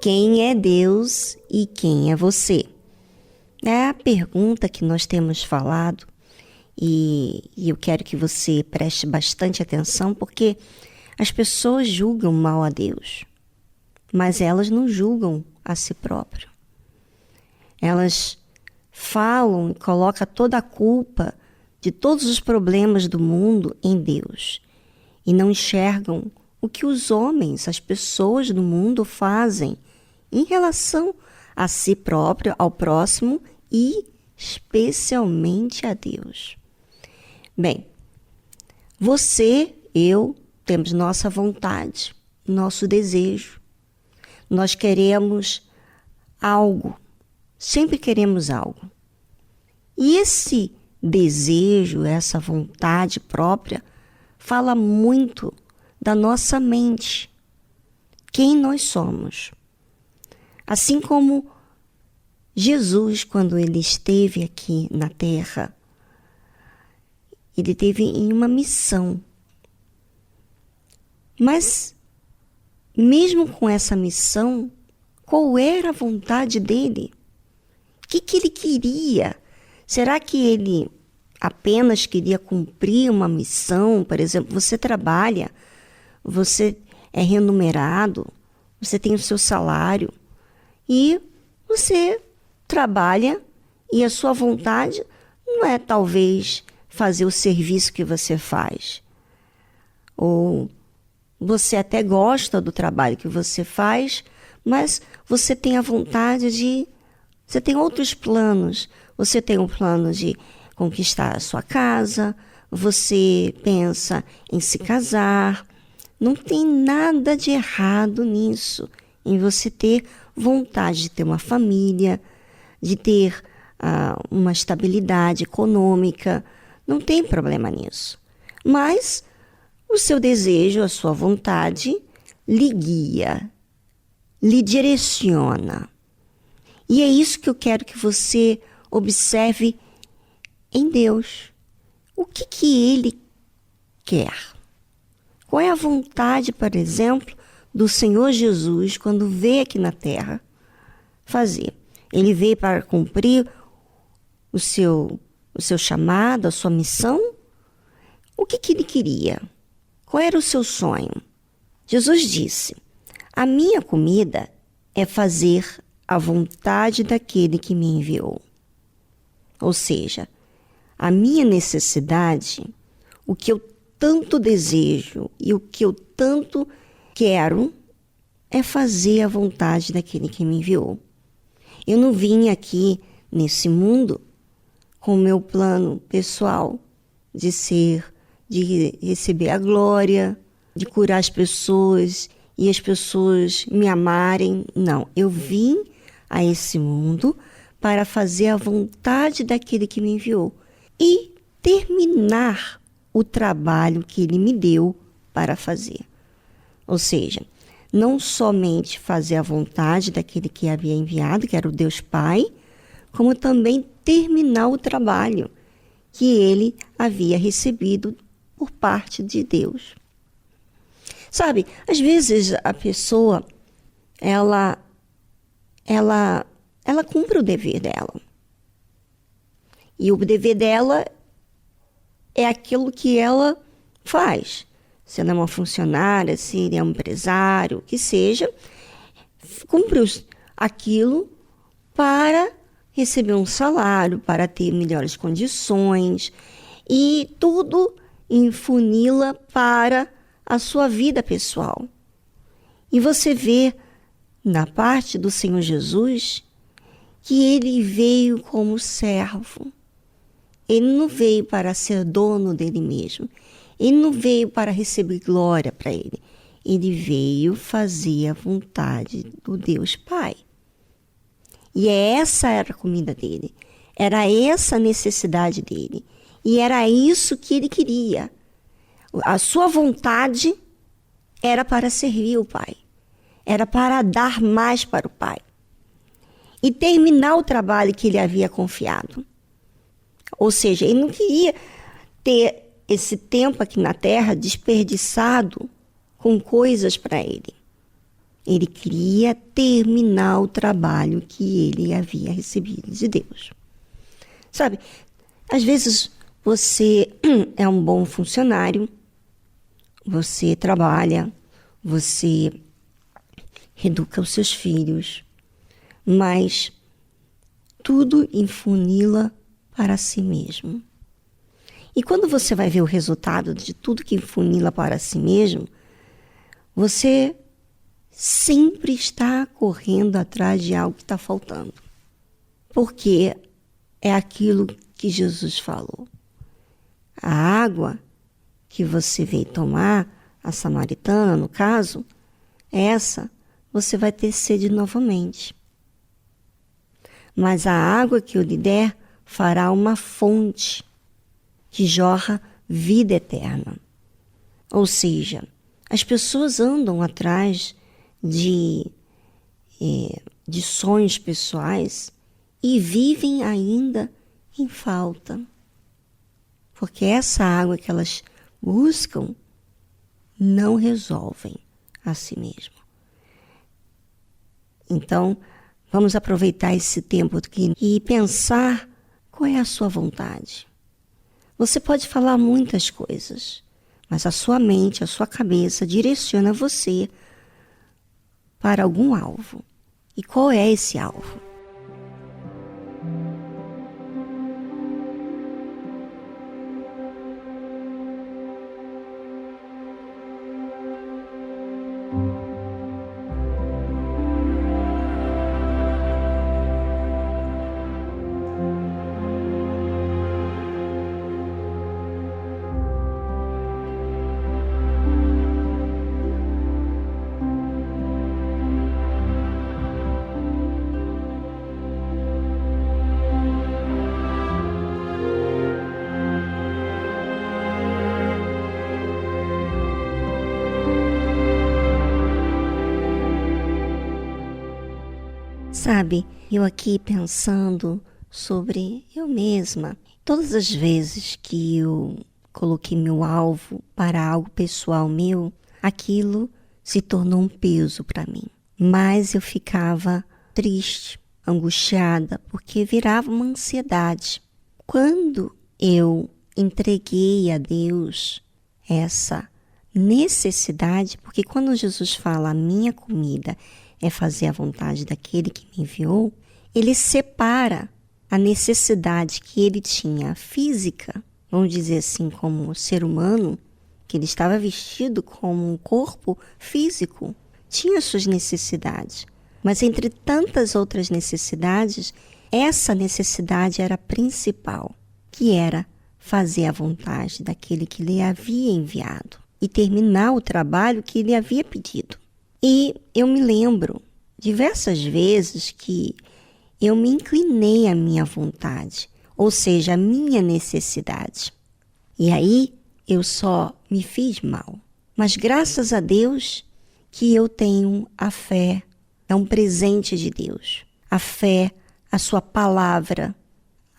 Quem é Deus e quem é você? É a pergunta que nós temos falado e eu quero que você preste bastante atenção porque as pessoas julgam mal a Deus, mas elas não julgam a si próprias. Elas falam e colocam toda a culpa de todos os problemas do mundo em Deus e não enxergam o que os homens, as pessoas do mundo fazem em relação a si próprio, ao próximo e especialmente a Deus. Bem, você, eu, temos nossa vontade, nosso desejo. Nós queremos algo, sempre queremos algo. E esse desejo, essa vontade própria, fala muito da nossa mente, quem nós somos. Assim como Jesus, quando ele esteve aqui na Terra, ele teve em uma missão. Mas, mesmo com essa missão, qual era a vontade dele? O que ele queria? Será que ele apenas queria cumprir uma missão? Por exemplo, você trabalha, você é remunerado, você tem o seu salário e você trabalha e a sua vontade não é talvez fazer o serviço que você faz. Ou você até gosta do trabalho que você faz, mas você tem a vontade de... Você tem outros planos. Você tem um plano de conquistar a sua casa, você pensa em se casar. Não tem nada de errado nisso, em você ter vontade de ter uma família, de ter uma estabilidade econômica. Não tem problema nisso. Mas o seu desejo, a sua vontade, lhe guia, lhe direciona. E é isso que eu quero que você observe em Deus. O que Ele quer? Qual é a vontade, por exemplo, do Senhor Jesus quando veio aqui na Terra fazer? Ele veio para cumprir o seu chamado, a sua missão? O que Ele queria? Qual era o seu sonho? Jesus disse: a minha comida é fazer a vontade daquele que me enviou. Ou seja, a minha necessidade, o que eu tanto desejo e o que eu tanto quero é fazer a vontade daquele que me enviou. Eu não vim aqui nesse mundo com o meu plano pessoal de receber a glória, de curar as pessoas e as pessoas me amarem. Não, eu vim a esse mundo para fazer a vontade daquele que me enviou e terminar o trabalho que ele me deu para fazer. Ou seja, não somente fazer a vontade daquele que havia enviado, que era o Deus Pai, como também terminar o trabalho que ele havia recebido por parte de Deus. Sabe, às vezes a pessoa, ela cumpre o dever dela. E o dever dela é aquilo que ela faz. Se ela é uma funcionária, se ele é um empresário, o que seja, cumpre aquilo para receber um salário, para ter melhores condições, e tudo infunila para a sua vida pessoal. E você vê na parte do Senhor Jesus que ele veio como servo. Ele não veio para ser dono dele mesmo. Ele não veio para receber glória para ele. Ele veio fazer a vontade do Deus Pai. E essa era a comida dele. Era essa a necessidade dele. E era isso que ele queria. A sua vontade era para servir o Pai. Era para dar mais para o Pai. E terminar o trabalho que ele havia confiado. Ou seja, ele não queria ter esse tempo aqui na Terra desperdiçado com coisas para ele. Ele queria terminar o trabalho que ele havia recebido de Deus. Sabe, às vezes você é um bom funcionário, você trabalha, você educa os seus filhos, mas tudo enfunila para si mesmo. E quando você vai ver o resultado de tudo que enfunila para si mesmo, você sempre está correndo atrás de algo que está faltando. Porque é aquilo que Jesus falou. A água que você veio tomar, a samaritana no caso, essa você vai ter sede novamente. Mas a água que eu lhe der fará uma fonte que jorra vida eterna. Ou seja, as pessoas andam atrás de sonhos pessoais e vivem ainda em falta. Porque essa água que elas buscam não resolvem a si mesmo. Então, vamos aproveitar esse tempo aqui e pensar qual é a sua vontade. Você pode falar muitas coisas, mas a sua mente, a sua cabeça direciona você para algum alvo. E qual é esse alvo? Sabe, eu aqui pensando sobre eu mesma, todas as vezes que eu coloquei meu alvo para algo pessoal meu, aquilo se tornou um peso para mim. Mas eu ficava triste, angustiada, porque virava uma ansiedade. Quando eu entreguei a Deus essa necessidade, porque quando Jesus fala a minha comida é fazer a vontade daquele que me enviou, ele separa a necessidade que ele tinha física, vamos dizer assim, como ser humano, que ele estava vestido como um corpo físico, tinha suas necessidades. Mas entre tantas outras necessidades, essa necessidade era a principal, que era fazer a vontade daquele que lhe havia enviado e terminar o trabalho que ele havia pedido. E eu me lembro diversas vezes que eu me inclinei à minha vontade, ou seja, à minha necessidade. E aí eu só me fiz mal. Mas graças a Deus que eu tenho a fé, é um presente de Deus. A fé, a sua palavra,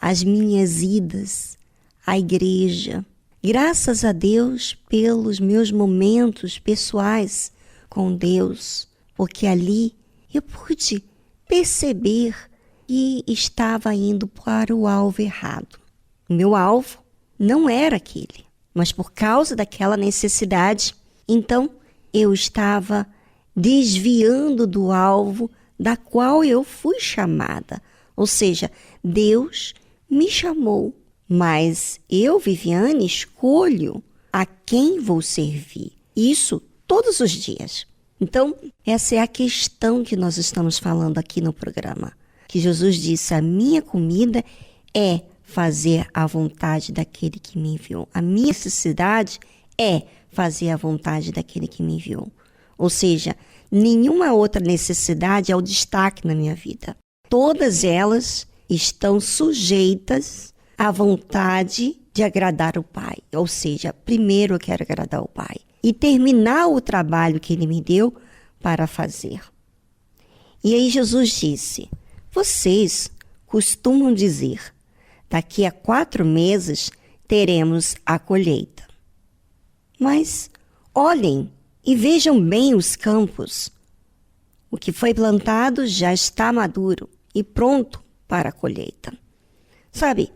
as minhas idas à igreja. Graças a Deus pelos meus momentos pessoais com Deus, porque ali eu pude perceber que estava indo para o alvo errado. O meu alvo não era aquele, mas por causa daquela necessidade, então eu estava desviando do alvo da qual eu fui chamada. Ou seja, Deus me chamou, mas eu, Viviane, escolho a quem vou servir. Isso todos os dias. Então, essa é a questão que nós estamos falando aqui no programa. Que Jesus disse, a minha comida é fazer a vontade daquele que me enviou. A minha necessidade é fazer a vontade daquele que me enviou. Ou seja, nenhuma outra necessidade é o destaque na minha vida. Todas elas estão sujeitas à vontade de agradar o Pai. Ou seja, primeiro eu quero agradar o Pai e terminar o trabalho que Ele me deu para fazer. E aí Jesus disse, vocês costumam dizer, daqui a 4 meses teremos a colheita. Mas olhem e vejam bem os campos, O que foi plantado já está maduro e pronto para a colheita. Sabe,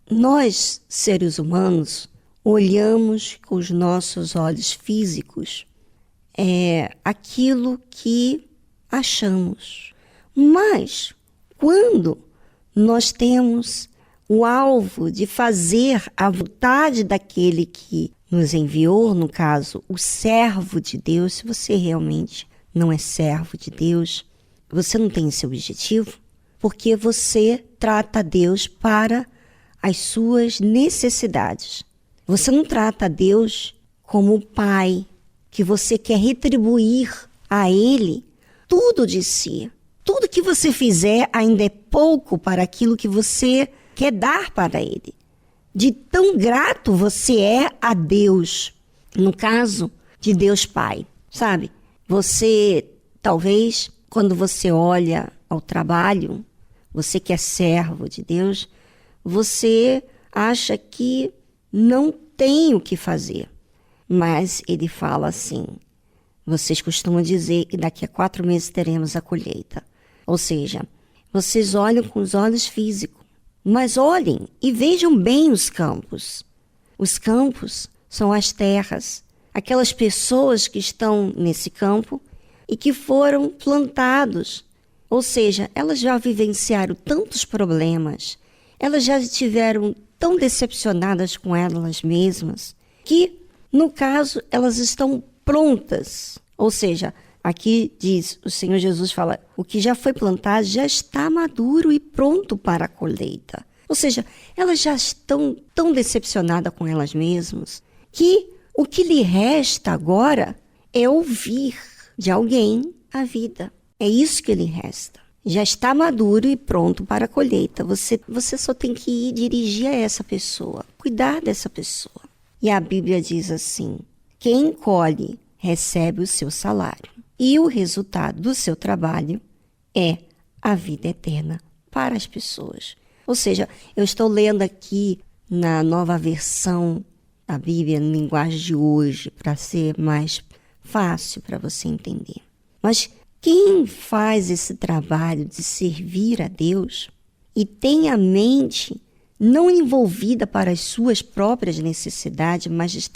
nós, seres humanos, olhamos com os nossos olhos físicos aquilo que achamos. Mas, quando nós temos o alvo de fazer a vontade daquele que nos enviou, no caso, o servo de Deus, se você realmente não é servo de Deus, você não tem esse objetivo, porque você trata Deus para as suas necessidades. Você não trata Deus como o Pai, que você quer retribuir a Ele tudo de si. Tudo que você fizer ainda é pouco para aquilo que você quer dar para Ele. De tão grato você é a Deus, no caso de Deus Pai, sabe? Você, talvez, quando você olha ao trabalho, você que é servo de Deus, você acha que não tem o que fazer. Mas Ele fala assim, vocês costumam dizer que daqui a 4 meses teremos a colheita. Ou seja, vocês olham com os olhos físicos, mas olhem e vejam bem os campos. Os campos são as terras, aquelas pessoas que estão nesse campo e que foram plantados. Ou seja, elas já vivenciaram tantos problemas, elas já estiveram tão decepcionadas com elas mesmas, que, no caso, elas estão prontas. Ou seja, aqui diz, o Senhor Jesus fala, o que já foi plantado já está maduro e pronto para a colheita. Ou seja, elas já estão tão decepcionadas com elas mesmas, que o que lhe resta agora é ouvir de alguém a vida. É isso que lhe resta. Já está maduro e pronto para a colheita. Você só tem que ir dirigir a essa pessoa, cuidar dessa pessoa. E a Bíblia diz assim, quem colhe recebe o seu salário. E o resultado do seu trabalho é a vida eterna para as pessoas. Ou seja, eu estou lendo aqui na nova versão da Bíblia, na linguagem de hoje, para ser mais fácil para você entender. Mas quem faz esse trabalho de servir a Deus e tem a mente não envolvida para as suas próprias necessidades, mas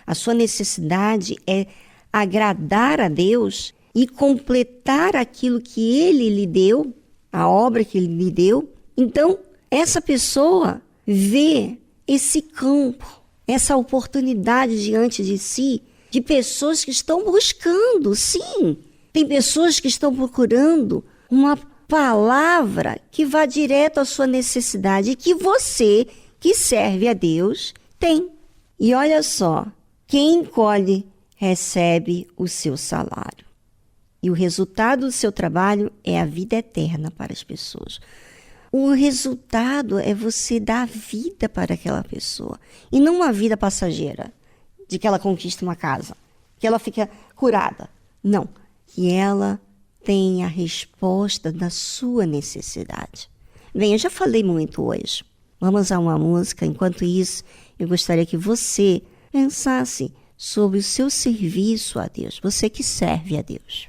a sua necessidade é agradar a Deus e completar aquilo que Ele lhe deu, a obra que Ele lhe deu, então essa pessoa vê esse campo, essa oportunidade diante de si, de pessoas que estão buscando, sim, tem pessoas que estão procurando uma palavra que vá direto à sua necessidade e que você, que serve a Deus, tem. E olha só, quem colhe recebe o seu salário. E o resultado do seu trabalho é a vida eterna para as pessoas. O resultado é você dar vida para aquela pessoa. E não uma vida passageira, de que ela conquista uma casa, que ela fica curada. Não, que ela tenha a resposta da sua necessidade. Bem, eu já falei muito hoje. Vamos a uma música. Enquanto isso, eu gostaria que você pensasse sobre o seu serviço a Deus. Você que serve a Deus.